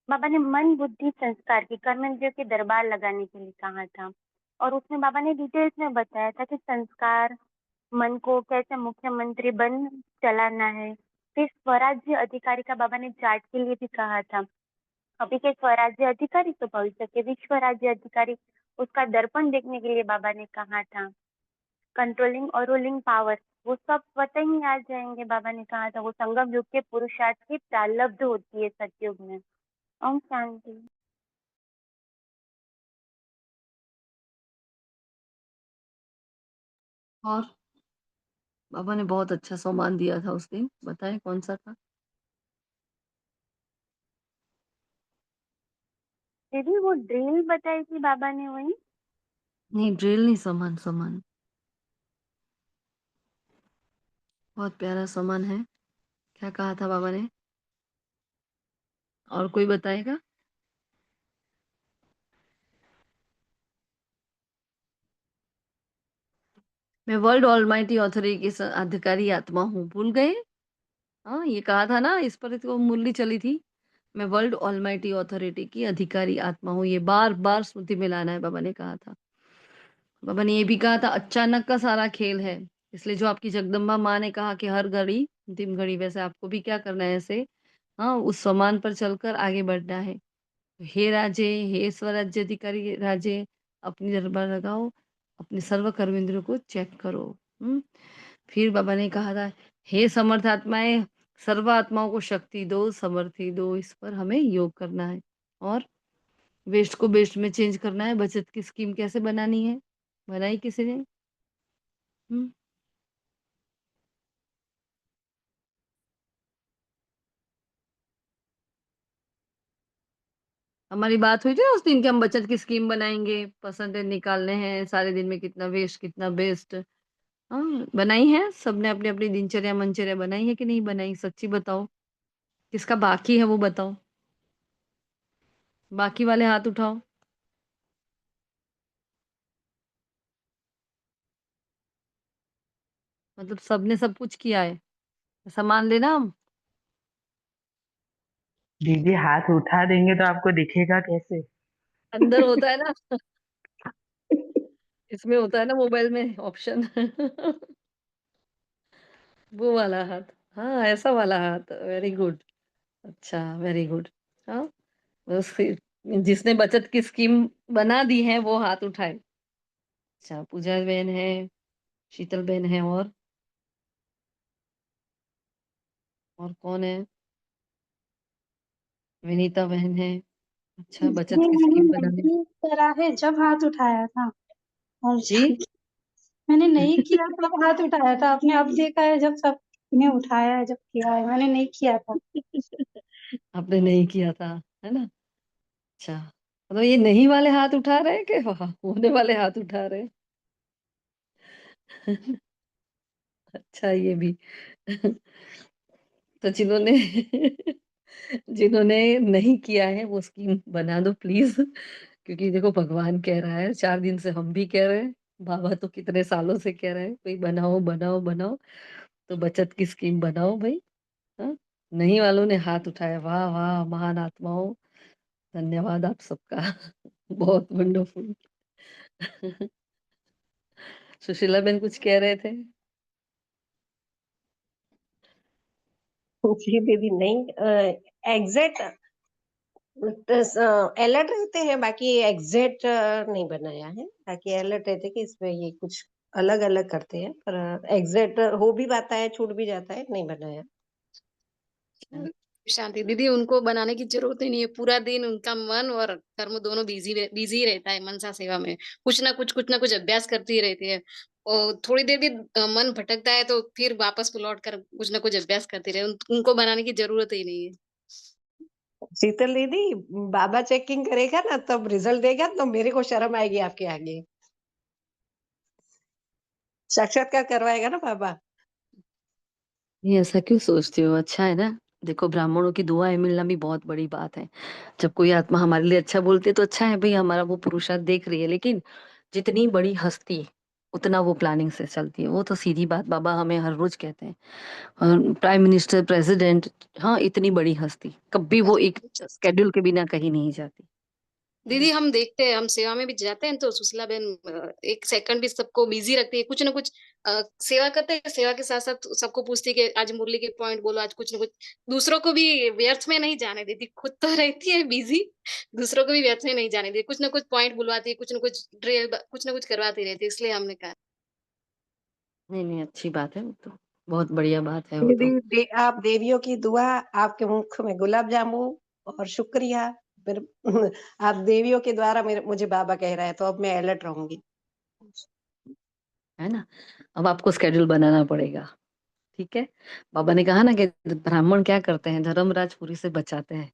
बाबा ने मन बुद्धि संस्कार की कर्मेंद्रियों के दरबार लगाने के लिए कहा था, और उसमें बाबा ने डिटेल्स में बताया था कि संस्कार मन को कैसे मुख्यमंत्री बन चलाना है। फिर स्वराज्य अधिकारी का बाबा ने चार्ट के लिए भी कहा था। अभी के स्वराज्य अधिकारी तो भविष्य के विश्व राज्य अधिकारी, उसका दर्पण देखने के लिए बाबा ने कहा था। कंट्रोलिंग और रूलिंग पावर, वो सब स्वतः ही आ जाएंगे। बाबा ने कहा था वो संगम युग के पुरुषार्थ की प्रारब्ध होती है सतयुग में। ओम शांति। और बाबा ने बहुत अच्छा सम्मान दिया था उस दिन, बताएं कौन सा था? दीदी वो ड्रिल बताई थी बाबा ने वही। नहीं, ड्रिल नहीं, सम्मान सम्मान। बहुत प्यारा सम्मान है। क्या कहा था बाबा ने? और कोई बताएगा? मैं वर्ल्ड ऑलमाइटी ऑथोरिटी की अधिकारी आत्मा हूँ, भूल गए? हाँ, ये कहा था ना, इस पर तो मुरली चली थी। मैं वर्ल्ड ऑलमाइटी ऑथोरिटी की अधिकारी आत्मा हूँ, ये बार बार स्मृति में लाना है, बाबा ने कहा था। बाबा ने ये भी कहा था अचानक का सारा खेल है, इसलिए जो आपकी जगदम्बा माँ ने कहा कि हर घड़ी अंतिम घड़ी, वैसे आपको भी क्या करना है ऐसे, हाँ, उस समान पर चलकर आगे बढ़ना है। हे राजे, हे स्वराज्य अधिकारी राजे, अपनी दरबार लगाओ, अपने सर्व कर्मेंद्रियों को चेक करो। फिर बाबा ने कहा था हे समर्थ आत्माएं, सर्व आत्माओं को शक्ति दो, समर्थी दो, इस पर हमें योग करना है। और वेस्ट को बेस्ट में चेंज करना है। बचत की स्कीम कैसे बनानी है, बनाई किसी ने? हम्म हमारी बात हुई थी ना उस दिन कि हम बचत की स्कीम बनाएंगे, परसेंटेज निकालने हैं, सारे दिन में कितना वेस्ट कितना बेस्ट। हाँ, बनाई है सबने, अपनी अपनी दिनचर्या मनचर्या बनाई है कि नहीं बनाई, सच्ची बताओ। किसका बाकी है वो बताओ, बाकी वाले हाथ उठाओ। मतलब सबने सब कुछ किया है, ऐसा मान लेना हम। दीदी हाथ उठा देंगे तो आपको दिखेगा कैसे? अंदर होता है ना, इसमें होता है ना मोबाइल में ऑप्शन वो वाला हाथ। हाँ, ऐसा वाला हाथ, वेरी गुड। अच्छा, वेरी गुड। हाँ, जिसने बचत की स्कीम बना दी है वो हाथ उठाए। अच्छा, पूजा बहन है, शीतल बहन है, और कौन है? विनीता बहन है। अच्छा, बचत ये की मैंने स्कीम बनाने। नहीं करा है जब हाथ उठाया था। और जी मैंने नहीं किया तब हाथ उठाया था, आपने अब देखा है जब सबने उठाया है, जब किया है, मैंने नहीं किया था। आपने नहीं किया था, है ना? अच्छा, मतलब ये नहीं वाले हाथ उठा रहे हैं कि होने वाले हाथ उठा रहे हैं? अच्छा, ये भी तो जिन्होंने जिन्होंने नहीं किया है वो स्कीम बना दो प्लीज, क्योंकि देखो भगवान कह रहा है, 4 दिन से हम भी कह रहे हैं, बाबा तो कितने सालों से कह रहे हैं भाई बनाओ बनाओ बनाओ, तो बचत की स्कीम बनाओ भाई। हाँ, नहीं वालों ने हाथ उठाया, वाह वाह महान आत्माओं, धन्यवाद आप सबका बहुत वंडरफुल। सुशीला बेन कुछ कह रहे थे? जी दीदी, नहीं, एग्जैक्ट अलर्ट रहते हैं, बाकी एग्जैक्ट नहीं बनाया है। बाकी अलर्ट रहते हैं कि इसमें ये कुछ अलग अलग करते हैं, पर एग्जैक्ट हो भी पाता है, छूट भी जाता है, नहीं बनाया। शांति दीदी, उनको बनाने की जरूरत ही नहीं है। पूरा दिन उनका मन और कर्म दोनों बिजी रहता है मनसा सेवा में। कुछ ना कुछ अभ्यास करती रहती है। और थोड़ी देर भी मन भटकता है तो फिर वापस लौट कर कुछ ना कुछ अभ्यास करती रहे। उनको बनाने की जरूरत ही नहीं है। शीतल दीदी, बाबा चेकिंग करेगा ना, तब रिजल्ट देगा तो मेरे को शर्म आएगी आपके आगे। साक्षात्कार करवाएगा ना बाबा। ये ऐसा क्यों सोचती हो? अच्छा है ना। देखो, ब्राह्मणों की दुआएं मिलना भी बहुत बड़ी बात है। जब कोई आत्मा हमारे लिए अच्छा बोलती है तो अच्छा है भाई, हमारा वो पुरुषार्थ देख रही है। लेकिन जितनी बड़ी हस्ती उतना वो प्लानिंग से चलती है। वो तो सीधी बात बाबा हमें हर रोज कहते हैं। प्राइम मिनिस्टर, प्रेसिडेंट, हाँ, इतनी बड़ी हस्ती कभी वो एक स्केड्यूल के बिना कहीं नहीं जाती। दीदी हम देखते हैं, हम सेवा में भी जाते हैं तो सुशीला बहन एक सेकंड भी सबको बिजी रखती है। कुछ ना कुछ सेवा करते हैं, सेवा के साथ साथ सबको पूछती है कि आज मुरली के पॉइंट बोलो, आज कुछ ना कुछ। दूसरों को भी व्यर्थ में नहीं जाने देती। खुद तो रहती है बिजी, दूसरों को भी व्यर्थ में नहीं जाने देती। कुछ ना कुछ पॉइंट बुलवाती है, कुछ ना कुछ ड्रिल, कुछ ना कुछ करवाती रहती है। इसलिए हमने कहा। नहीं नहीं, अच्छी बात है वो तो। बहुत बढ़िया बात है वो दीदी तो। आप देवियों की दुआ, आपके मुख में गुलाब जामुन और शुक्रिया। फिर आप देवियों के द्वारा मुझे बाबा कह रहा है, तो अब मैं अलर्ट रहूंगी। है ना। अब आपको स्केड्यूल बनाना पड़ेगा। ठीक है। बाबा ने कहा ना कि ब्राह्मण क्या करते हैं, धर्मराजपुरी से बचाते हैं।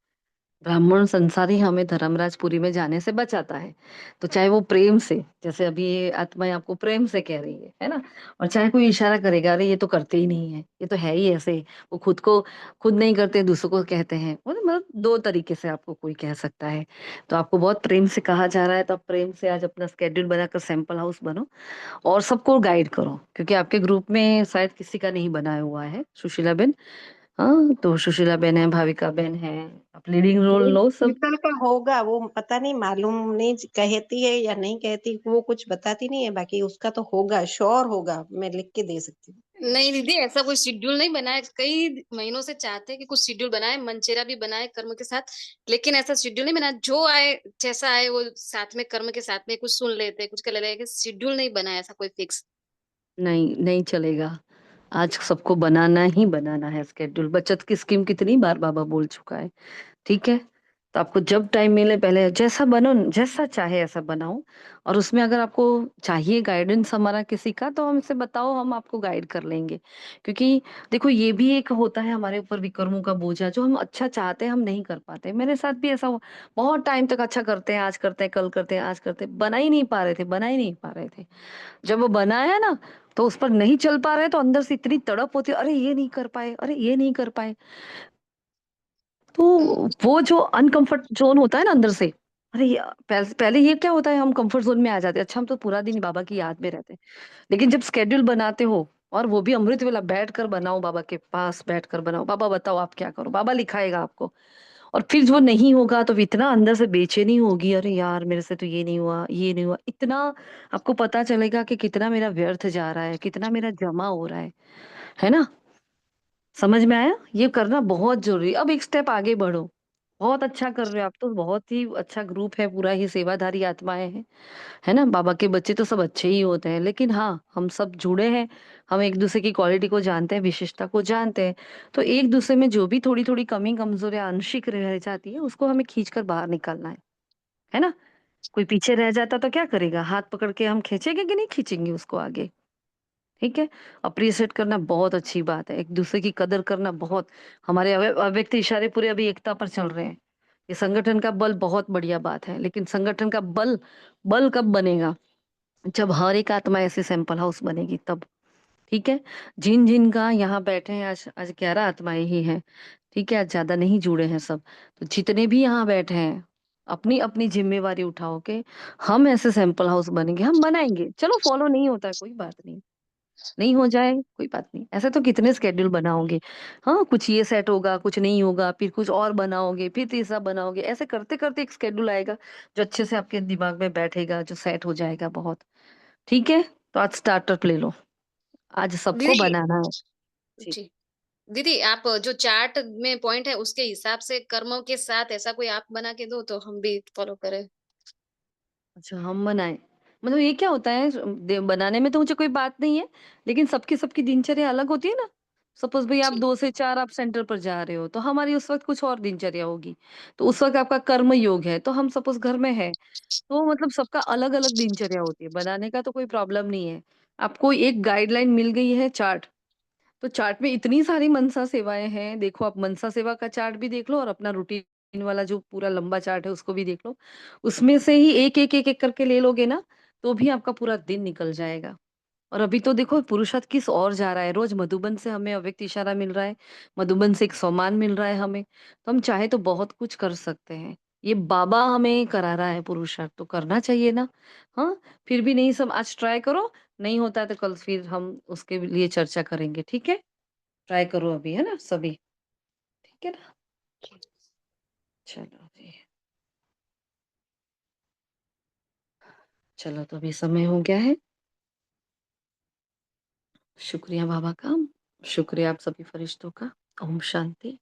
ब्राह्मण संसार ही हमें धर्मराजपुरी में जाने से बचाता है। तो चाहे वो प्रेम से, जैसे अभी ये आत्माएं आपको प्रेम से कह रही है ना। और चाहे कोई इशारा करेगा, अरे ये तो करते ही नहीं है, ये तो है ही ऐसे। वो खुद नहीं करते, दूसरों को कहते हैं। मतलब दो तरीके से आपको कोई कह सकता है। तो आपको बहुत प्रेम से कहा जा रहा है, तो आप प्रेम से आज अपना स्केड्यूल बनाकर सैंपल हाउस बनो और सबको गाइड करो। क्योंकि आपके ग्रुप में शायद किसी का नहीं बनाया हुआ है, सुशीला बेन। हाँ, तो सुशीला बेन है, भाविका बेन है। आप लीडिंग रोल लो सब। शीतल का होगा, वो पता नहीं, मालूम नहीं कहती है या नहीं कहती, वो कुछ बताती नहीं है। बाकी उसका तो होगा, श्योर होगा, मैं लिख के दे सकती हूँ। नहीं दीदी, ऐसा कोई शेड्यूल नहीं बनाया। कई महीनों से चाहते हैं कि कुछ शेड्यूल बनाए, मंचेरा भी बनाए कर्म के साथ। लेकिन ऐसा शेड्यूल नहीं बनाया। जो आए जैसा आए वो साथ में कर्म के साथ में कुछ सुन लेते हैं, कुछ कर लेते हैं। शेड्यूल नहीं बनाया ऐसा कोई फिक्स। नहीं नहीं चलेगा। आज सबको बनाना ही बनाना है स्केड्यूल। बचत की स्कीम कितनी बार बाबा बोल चुका है। ठीक है। तो आपको जब टाइम मिले, पहले जैसा बनो, जैसा चाहे ऐसा बनाओ। और उसमें अगर आपको चाहिए गाइडेंस हमारा किसी का, तो हमसे बताओ, हम आपको गाइड कर लेंगे। क्योंकि देखो, ये भी एक होता है हमारे ऊपर विकर्मों का बोझा, जो हम अच्छा चाहते हैं हम नहीं कर पाते। मेरे साथ भी ऐसा हुआ। बहुत टाइम तक अच्छा करते हैं, आज करते हैं, कल करते हैं, आज करते हैं, बना ही नहीं पा रहे थे, बना ही नहीं पा रहे थे। जब वो बनाया ना, तो उस पर नहीं चल पा रहे, तो अंदर से इतनी तड़प होती है, अरे ये नहीं कर पाए, अरे ये नहीं कर पाए। तो वो जो अनकंफर्ट जोन होता है ना अंदर से, अरे पहले ये क्या होता है, हम कंफर्ट जोन में आ जाते हैं। अच्छा, हम तो पूरा दिन बाबा की याद में रहते हैं। लेकिन जब स्केड्यूल बनाते हो, और वो भी अमृत वेला बैठ कर बनाओ, बाबा के पास बैठ कर बनाओ, बाबा बताओ आप क्या करो, बाबा लिखाएगा आपको। और फिर जो नहीं होगा तो इतना अंदर से बेचैनी होगी, अरे यार मेरे से तो ये नहीं हुआ, ये नहीं हुआ, इतना। आपको पता चलेगा कि कितना मेरा व्यर्थ जा रहा है, कितना मेरा जमा हो रहा है ना। समझ में आया? ये करना बहुत जरूरी। अब एक स्टेप आगे बढ़ो। बहुत अच्छा कर रहे हो आप तो, बहुत ही अच्छा ग्रुप है, पूरा ही सेवाधारी आत्माएं हैं। है ना। बाबा के बच्चे तो सब अच्छे ही होते हैं, लेकिन हाँ, हम सब जुड़े हैं। हम एक दूसरे की क्वालिटी को जानते हैं, विशेषता को जानते हैं। तो एक दूसरे में जो भी थोड़ी थोड़ी कमी कमजोरियां आंशिक रह जाती है, उसको हमें खींच कर बाहर निकालना है ना। कोई पीछे रह जाता तो क्या करेगा, हाथ पकड़ के हम खींचेंगे कि नहीं खींचेंगे उसको आगे। ठीक है। अप्रिशिएट करना बहुत अच्छी बात है, एक दूसरे की कदर करना बहुत। हमारे अव्यक्त इशारे पूरे अभी एकता पर चल रहे हैं। ये संगठन का बल बहुत बढ़िया बात है, लेकिन संगठन का बल बल कब बनेगा, जब हर एक आत्मा ऐसे सैंपल हाउस बनेगी तब। ठीक है। जिन जिन का यहाँ बैठे हैं, आज आज 11 आत्माएं ही हैं। ठीक है, आज ज्यादा नहीं जुड़े हैं सब। तो जितने भी यहाँ बैठे हैं, अपनी अपनी जिम्मेवारी उठाओ के हम ऐसे सैंपल हाउस बनेंगे, हम बनाएंगे। चलो फॉलो नहीं होता कोई बात नहीं, नहीं हो जाए कोई बात नहीं। ऐसे तो कितने स्केड्यूल बनाओगे। हाँ, कुछ ये सेट होगा, कुछ नहीं होगा, फिर कुछ और बनाओगे, फिर तीसरा बनाओगे। ऐसे करते करते एक स्केड्यूल आएगा जो अच्छे से आपके दिमाग में बैठेगा, जो सेट हो जाएगा बहुत। ठीक है। तो आज स्टार्टर ले लो, आज सबको दीदी बनाना है। जी। जी दीदी आप जो चार्ट में पॉइंट है उसके हिसाब से कर्मों के साथ ऐसा कोई आप बना के दो तो हम भी फॉलो करें। अच्छा हम बनाएँ। मतलब ये क्या होता है बनाने में तो मुझे कोई बात नहीं है, लेकिन सबकी सबकी दिनचर्या अलग होती है ना। सपोज़ भई आप जी। 2 से 4 आप सेंटर पर जा रहे हो, तो हमारी उस वक़्त कुछ और दिनचर्या होगी। तो उस वक़्त आपका कर्म योग है, तो हम सपोज़ घर में हैं, तो मतलब सबका अलग-अलग दिनचर्या होती है। बनाने का तो कोई प्रॉब्लम नहीं है। आपको एक गाइडलाइन मिल गई है चार्ट, तो चार्ट में इतनी सारी मनसा सेवाएँ हैं, देखो आप मनसा सेवा का चार्ट भी देख लो और अपना रूटीन वाला जो पूरा लंबा चार्ट है उसको भी देख लो। उसमें से ही एक-एक, एक-एक करके ले लोगे ना, तो भी आपका पूरा दिन निकल जाएगा। और अभी तो देखो पुरुषार्थ किस ओर जा रहा है, रोज़ मधुबन से हमें अव्यक्त इशारा मिल रहा है, मधुबन से एक सम्मान मिल रहा है हमें, तो हम चाहे तो बहुत कुछ कर सकते हैं। ये बाबा हमें करा रहा है पुरुषार्थ, तो करना चाहिए ना, हाँ? फिर भी नहीं सब आज ट्राई करो, नहीं होता है तो कल फिर हम उसके लिए चर्चा करेंगे, ठीक है? ट्राई करो अभी, है ना सभी, ठीक है ना? चलो जी, चलो तो अभी समय हो गया है। शुक्रिया बाबा का, शुक्रिया आप सभी फरिश्तों का। ओम शांति।